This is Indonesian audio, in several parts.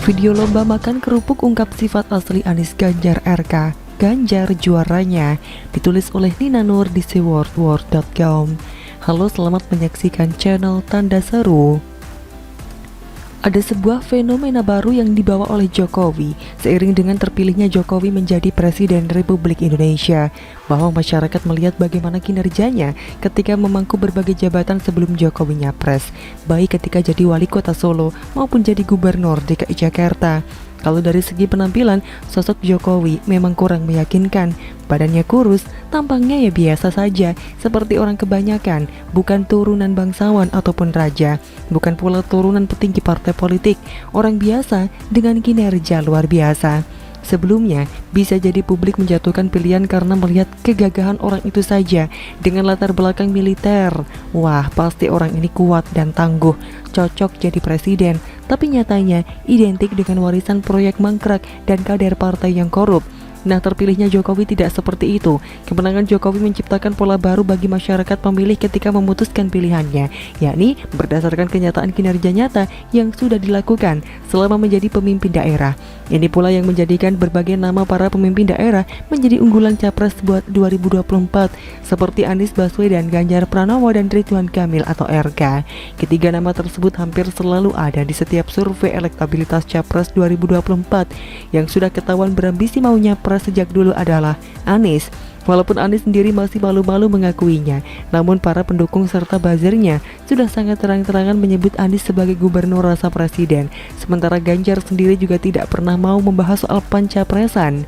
Video lomba makan kerupuk ungkap sifat asli Anies Ganjar RK. Ganjar juaranya, ditulis oleh Nina Nur di seworldword.com. Halo, selamat menyaksikan channel Tanda Seru. Ada sebuah fenomena baru yang dibawa oleh Jokowi seiring dengan terpilihnya Jokowi menjadi Presiden Republik Indonesia, bahwa masyarakat melihat bagaimana kinerjanya ketika memangku berbagai jabatan sebelum Jokowi nyapres, baik ketika jadi wali kota Solo maupun jadi gubernur DKI Jakarta. Kalau dari segi penampilan, sosok Jokowi memang kurang meyakinkan. Badannya kurus, tampangnya ya biasa saja, seperti orang kebanyakan, bukan turunan bangsawan ataupun raja, bukan pula turunan petinggi partai politik, orang biasa dengan kinerja luar biasa. Sebelumnya, bisa jadi publik menjatuhkan pilihan karena melihat kegagahan orang itu saja dengan latar belakang militer. Wah, pasti orang ini kuat dan tangguh, cocok jadi presiden. Tapi nyatanya identik dengan warisan proyek mangkrak dan kader partai yang korup. Nah, terpilihnya Jokowi tidak seperti itu. Kemenangan Jokowi menciptakan pola baru bagi masyarakat pemilih ketika memutuskan pilihannya, yakni berdasarkan kenyataan kinerja nyata yang sudah dilakukan selama menjadi pemimpin daerah. Ini pula yang menjadikan berbagai nama para pemimpin daerah menjadi unggulan capres buat 2024, seperti Anies Baswedan, Ganjar Pranowo, dan Ridwan Kamil atau RK. Ketiga nama tersebut hampir selalu ada di setiap survei elektabilitas capres 2024. Yang sudah ketahuan berambisi mau nyapres sejak dulu adalah Anies. Walaupun Anies sendiri masih malu-malu mengakuinya, namun para pendukung serta buzzernya sudah sangat terang-terangan menyebut Anies sebagai gubernur rasa presiden. Sementara Ganjar sendiri juga tidak pernah mau membahas soal pencapresan,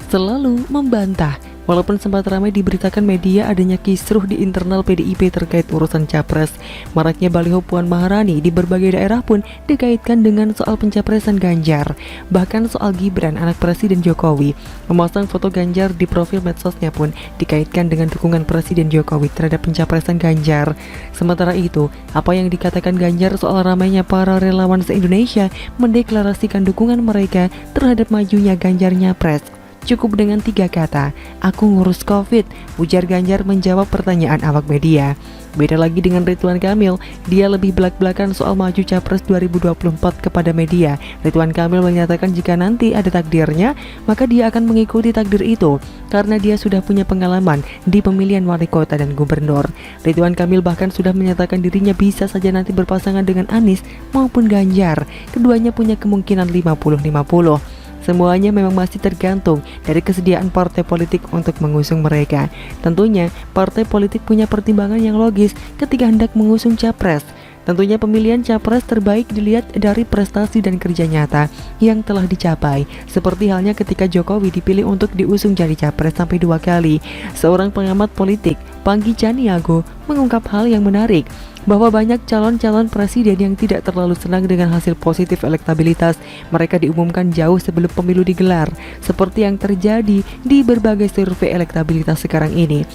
selalu membantah. Walaupun sempat ramai diberitakan media adanya kisruh di internal PDIP terkait urusan capres, maraknya baliho Puan Maharani di berbagai daerah pun dikaitkan dengan soal pencapresan Ganjar. Bahkan soal Gibran, anak Presiden Jokowi, memasang foto Ganjar di profil medsosnya pun dikaitkan dengan dukungan Presiden Jokowi terhadap pencapresan Ganjar. Sementara itu, apa yang dikatakan Ganjar soal ramainya para relawan se-Indonesia mendeklarasikan dukungan mereka terhadap majunya Ganjar nyapres. Cukup dengan 3 kata, aku ngurus COVID, ujar Ganjar menjawab pertanyaan awak media. Beda lagi dengan Ridwan Kamil, dia lebih belak-belakan soal maju capres 2024 kepada media. Ridwan Kamil menyatakan jika nanti ada takdirnya, maka dia akan mengikuti takdir itu, karena dia sudah punya pengalaman di pemilihan wali kota dan gubernur. Ridwan Kamil bahkan sudah menyatakan dirinya bisa saja nanti berpasangan dengan Anies maupun Ganjar. Keduanya punya kemungkinan 50-50. Semuanya memang masih tergantung dari kesediaan partai politik untuk mengusung mereka. Tentunya, partai politik punya pertimbangan yang logis ketika hendak mengusung capres. Tentunya pemilihan capres terbaik dilihat dari prestasi dan kerja nyata yang telah dicapai. Seperti halnya ketika Jokowi dipilih untuk diusung jadi capres sampai 2 kali. Seorang pengamat politik, Panggi Caniago, mengungkap hal yang menarik, bahwa banyak calon-calon presiden yang tidak terlalu senang dengan hasil positif elektabilitas mereka diumumkan jauh sebelum pemilu digelar, seperti yang terjadi di berbagai survei elektabilitas sekarang ini.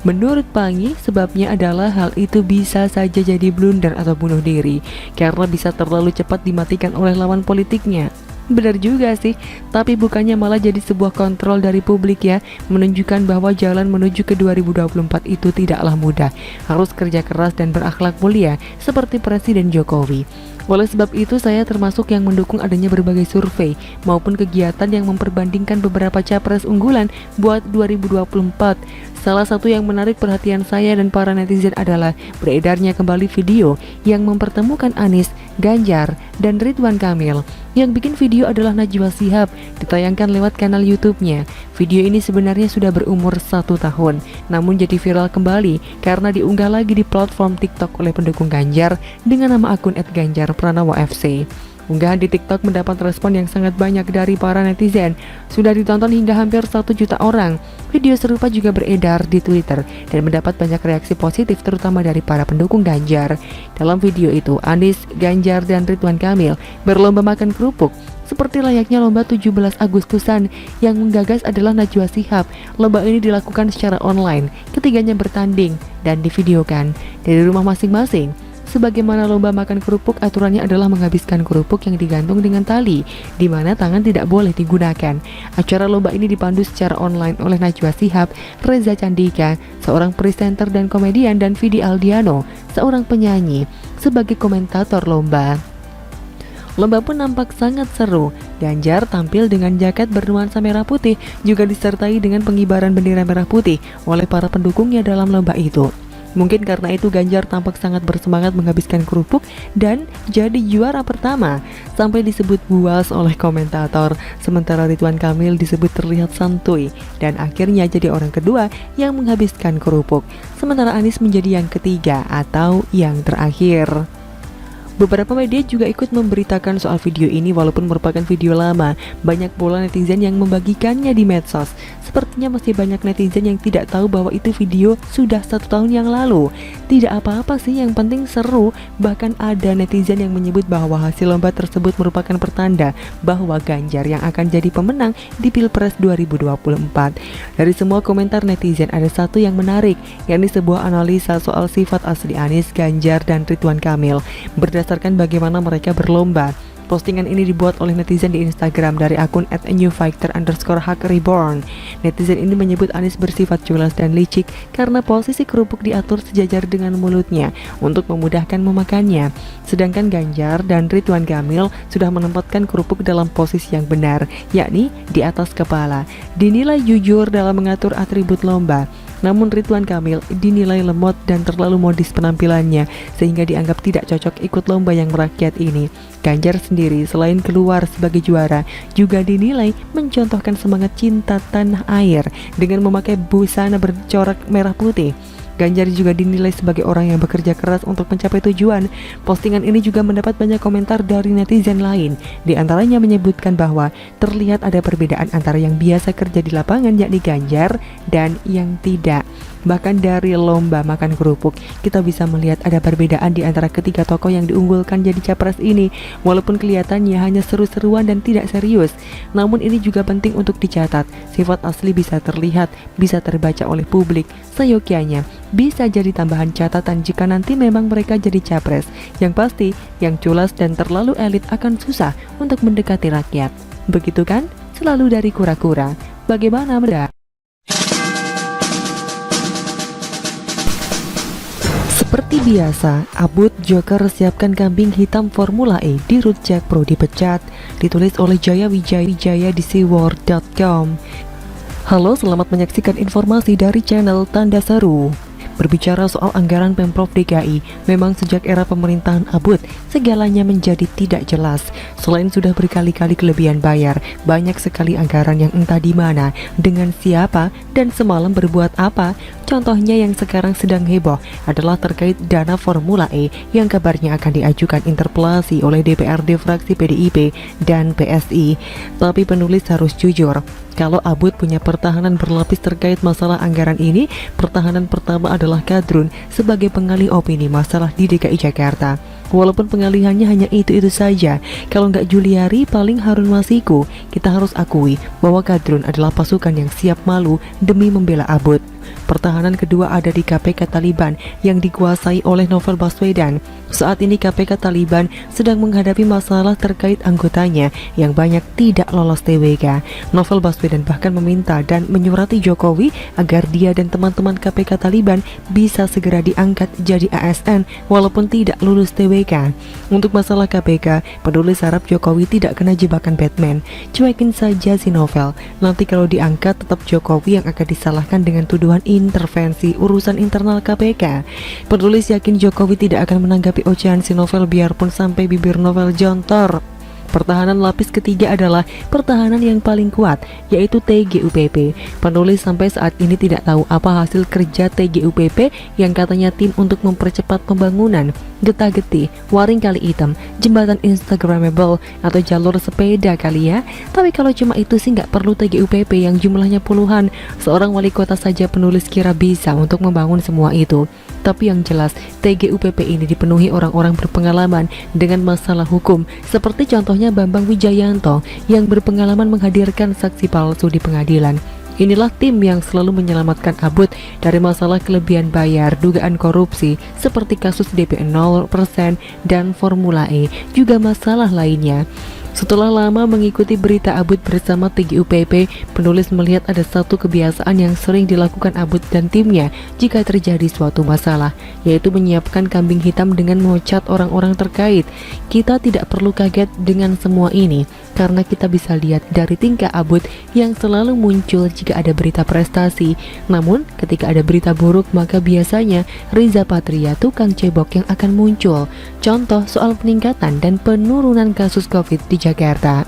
Menurut Panggi, sebabnya adalah hal itu bisa saja jadi blunder atau bunuh diri, karena bisa terlalu cepat dimatikan oleh lawan politiknya. Benar juga sih, tapi bukannya malah jadi sebuah kontrol dari publik ya, menunjukkan bahwa jalan menuju ke 2024 itu tidaklah mudah, harus kerja keras dan berakhlak mulia seperti Presiden Jokowi. Oleh sebab itu, saya termasuk yang mendukung adanya berbagai survei maupun kegiatan yang memperbandingkan beberapa capres unggulan buat 2024. Salah satu yang menarik perhatian saya dan para netizen adalah beredarnya kembali video yang mempertemukan Anies, Ganjar, dan Ridwan Kamil. Yang bikin video adalah Najwa Shihab, ditayangkan lewat kanal YouTube-nya. Video ini sebenarnya sudah berumur 1 tahun, namun jadi viral kembali karena diunggah lagi di platform TikTok oleh pendukung Ganjar dengan nama akun @ganjarpranowo_fc. Unggahan di TikTok mendapat respon yang sangat banyak dari para netizen. Sudah ditonton hingga hampir 1 juta orang. Video serupa juga beredar di Twitter dan mendapat banyak reaksi positif terutama dari para pendukung Ganjar. Dalam video itu, Anies, Ganjar, dan Ridwan Kamil berlomba makan kerupuk. Seperti layaknya lomba 17 Agustusan, yang menggagas adalah Najwa Shihab. Lomba ini dilakukan secara online, ketiganya bertanding dan divideokan dari rumah masing-masing. Sebagaimana lomba makan kerupuk, aturannya adalah menghabiskan kerupuk yang digantung dengan tali, di mana tangan tidak boleh digunakan. Acara lomba ini dipandu secara online oleh Najwa Shihab, Reza Candika, seorang presenter dan komedian, dan Vidi Aldiano, seorang penyanyi, sebagai komentator lomba. Lomba pun nampak sangat seru. Ganjar tampil dengan jaket bernuansa merah putih, juga disertai dengan pengibaran bendera merah putih oleh para pendukungnya dalam lomba itu. Mungkin karena itu Ganjar tampak sangat bersemangat menghabiskan kerupuk dan jadi juara pertama, sampai disebut buas oleh komentator. Sementara Ridwan Kamil disebut terlihat santuy dan akhirnya jadi orang kedua yang menghabiskan kerupuk. Sementara Anies menjadi yang ketiga atau yang terakhir. Beberapa media juga ikut memberitakan soal video ini walaupun merupakan video lama. Banyak pula netizen yang membagikannya di medsos. Sepertinya masih banyak netizen yang tidak tahu bahwa itu video sudah 1 tahun yang lalu. Tidak apa-apa sih, yang penting seru. Bahkan ada netizen yang menyebut bahwa hasil lomba tersebut merupakan pertanda bahwa Ganjar yang akan jadi pemenang di Pilpres 2024. Dari semua komentar netizen ada satu yang menarik, yakni sebuah analisa soal sifat asli Anies, Ganjar, dan Ridwan Kamil berdasarkan bagaimana mereka berlomba. Postingan ini dibuat oleh netizen di Instagram dari akun @newfighter_hackreborn. Netizen ini menyebut Anies bersifat culas dan licik karena posisi kerupuk diatur sejajar dengan mulutnya untuk memudahkan memakannya. Sedangkan Ganjar dan Ridwan Kamil sudah menempatkan kerupuk dalam posisi yang benar, yakni di atas kepala. Dinilai jujur dalam mengatur atribut lomba. Namun Ridwan Kamil dinilai lemot dan terlalu modis penampilannya sehingga dianggap tidak cocok ikut lomba yang merakyat ini. Ganjar sendiri selain keluar sebagai juara juga dinilai mencontohkan semangat cinta tanah air dengan memakai busana bercorak merah putih. Ganjar juga dinilai sebagai orang yang bekerja keras untuk mencapai tujuan. Postingan ini juga mendapat banyak komentar dari netizen lain. Di antaranya menyebutkan bahwa terlihat ada perbedaan antara yang biasa kerja di lapangan yakni Ganjar dan yang tidak. Bahkan dari lomba makan kerupuk, kita bisa melihat ada perbedaan di antara ketiga tokoh yang diunggulkan jadi capres ini. Walaupun kelihatannya hanya seru-seruan dan tidak serius, namun ini juga penting untuk dicatat. Sifat asli bisa terlihat, bisa terbaca oleh publik. Seyogyanya bisa jadi tambahan catatan jika nanti memang mereka jadi capres. Yang pasti, yang culas dan terlalu elit akan susah untuk mendekati rakyat. Begitu kan? Selalu dari kura-kura. Bagaimana Mbak? Seperti biasa, Abut Joker siapkan kambing hitam Formula E di Root Jack Pro dipecat. Ditulis oleh Jaya Wijaya di seaworld.com. Halo, selamat menyaksikan informasi dari channel Tanda Seru. Berbicara soal anggaran Pemprov DKI, memang sejak era pemerintahan Abut, segalanya menjadi tidak jelas. Selain sudah berkali-kali kelebihan bayar, banyak sekali anggaran yang entah di mana, dengan siapa, dan semalam berbuat apa. Contohnya yang sekarang sedang heboh adalah terkait dana Formula E yang kabarnya akan diajukan interpelasi oleh DPRD fraksi PDIP dan PSI. Tapi penulis harus jujur, kalau Abut punya pertahanan berlapis terkait masalah anggaran ini. Pertahanan pertama adalah Kadrun sebagai pengalih opini masalah di DKI Jakarta. Walaupun pengalihannya hanya itu-itu saja, kalau nggak Juliari paling Harun Masiku. Kita harus akui bahwa Kadrun adalah pasukan yang siap malu demi membela Abut. Pertahanan kedua ada di KPK Taliban yang dikuasai oleh Novel Baswedan. Saat ini KPK Taliban sedang menghadapi masalah terkait anggotanya yang banyak tidak lolos TWK. Novel Baswedan bahkan meminta dan menyurati Jokowi agar dia dan teman-teman KPK Taliban bisa segera diangkat jadi ASN walaupun tidak lulus TWK. Untuk masalah KPK, penulis harap Jokowi tidak kena jebakan Batman. Cuekin saja si Novel. Nanti kalau diangkat tetap Jokowi yang akan disalahkan dengan tuduhan intervensi urusan internal KPK. Penulis yakin Jokowi tidak akan menanggapi ocehan si Novel biarpun sampai bibir Novel jontor. Pertahanan lapis ketiga adalah pertahanan yang paling kuat, yaitu TGUPP. Penulis sampai saat ini tidak tahu apa hasil kerja TGUPP yang katanya tim untuk mempercepat pembangunan, getah-getih, waring kali hitam, jembatan Instagramable, atau jalur sepeda kali ya. Tapi kalau cuma itu sih nggak perlu TGUPP yang jumlahnya puluhan. Seorang wali kota saja penulis kira bisa untuk membangun semua itu. Tapi yang jelas, TGUPP ini dipenuhi orang-orang berpengalaman dengan masalah hukum, seperti contohnya Bambang Wijayanto yang berpengalaman menghadirkan saksi palsu di pengadilan. Inilah tim yang selalu menyelamatkan Abut dari masalah kelebihan bayar, dugaan korupsi, seperti kasus DP 0% dan Formula E, juga masalah lainnya. Setelah lama mengikuti berita Abut bersama TGUPP, penulis melihat ada satu kebiasaan yang sering dilakukan Abut dan timnya jika terjadi suatu masalah, yaitu menyiapkan kambing hitam dengan memecat orang-orang terkait. Kita tidak perlu kaget dengan semua ini, karena kita bisa lihat dari tingkah Abut yang selalu muncul jika ada berita prestasi. Namun, ketika ada berita buruk, maka biasanya Riza Patria, tukang cebok, yang akan muncul. Contoh soal peningkatan dan penurunan kasus COVID di Jakarta.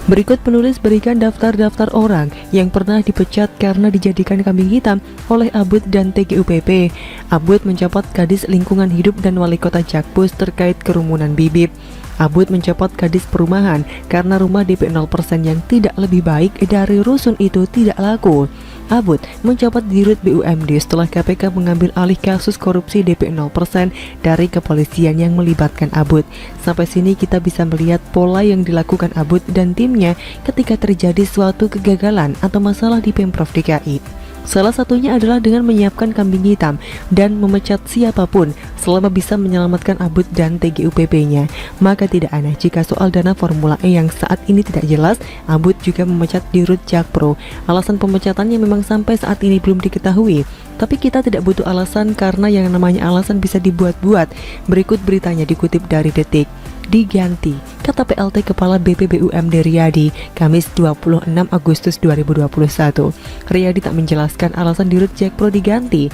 Berikut penulis berikan daftar-daftar orang yang pernah dipecat karena dijadikan kambing hitam oleh Abut dan TGUPP. Abut mencopot Kadis Lingkungan Hidup dan Wali Kota Jakpus terkait kerumunan bibit. Abut mencopot Kadis Perumahan karena rumah DP 0% yang tidak lebih baik dari rusun itu tidak laku. Abut mencopot Dirut BUMD setelah KPK mengambil alih kasus korupsi DP 0% dari kepolisian yang melibatkan Abut. Sampai sini kita bisa melihat pola yang dilakukan Abut dan timnya ketika terjadi suatu kegagalan atau masalah di Pemprov DKI. Salah satunya adalah dengan menyiapkan kambing hitam dan memecat siapapun selama bisa menyelamatkan Abut dan TGUPP-nya. Maka tidak aneh jika soal dana Formula E yang saat ini tidak jelas, Abut juga memecat Dirut Jakpro. Alasan pemecatannya memang sampai saat ini belum diketahui. Tapi kita tidak butuh alasan karena yang namanya alasan bisa dibuat-buat. Berikut beritanya dikutip dari Detik. Diganti, kata PLT Kepala BPBUMD Riyadi, Kamis 26 Agustus 2021. Riyadi tak menjelaskan alasan Dirut Jakpro diganti.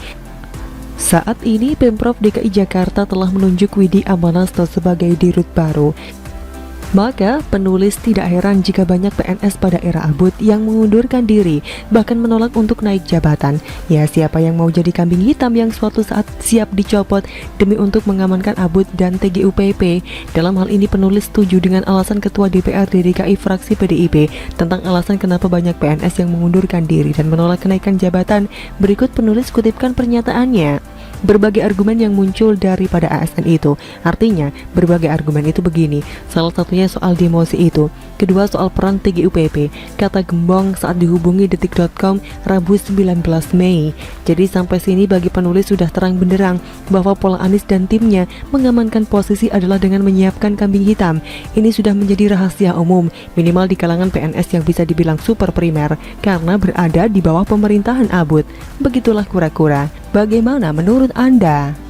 Saat ini Pemprov DKI Jakarta telah menunjuk Widi Amanasto sebagai Dirut baru. Maka penulis tidak heran jika banyak PNS pada era Abut yang mengundurkan diri, bahkan menolak untuk naik jabatan. Ya, siapa yang mau jadi kambing hitam yang suatu saat siap dicopot demi untuk mengamankan Abut dan TGUPP? Dalam hal ini penulis setuju dengan alasan Ketua DPRD DKI fraksi PDIP tentang alasan kenapa banyak PNS yang mengundurkan diri dan menolak kenaikan jabatan. Berikut penulis kutipkan pernyataannya. Berbagai argumen yang muncul daripada ASN itu. Artinya, berbagai argumen itu begini. Salah satunya soal demosi itu. Kedua, soal peran TGUPP, kata Gembong saat dihubungi Detik.com Rabu 19 Mei. Jadi sampai sini bagi penulis sudah terang benderang bahwa pola Anies dan timnya mengamankan posisi adalah dengan menyiapkan kambing hitam. Ini sudah menjadi rahasia umum, minimal di kalangan PNS yang bisa dibilang super primer, karena berada di bawah pemerintahan Abut. Begitulah kura-kura. Bagaimana menurut Anda?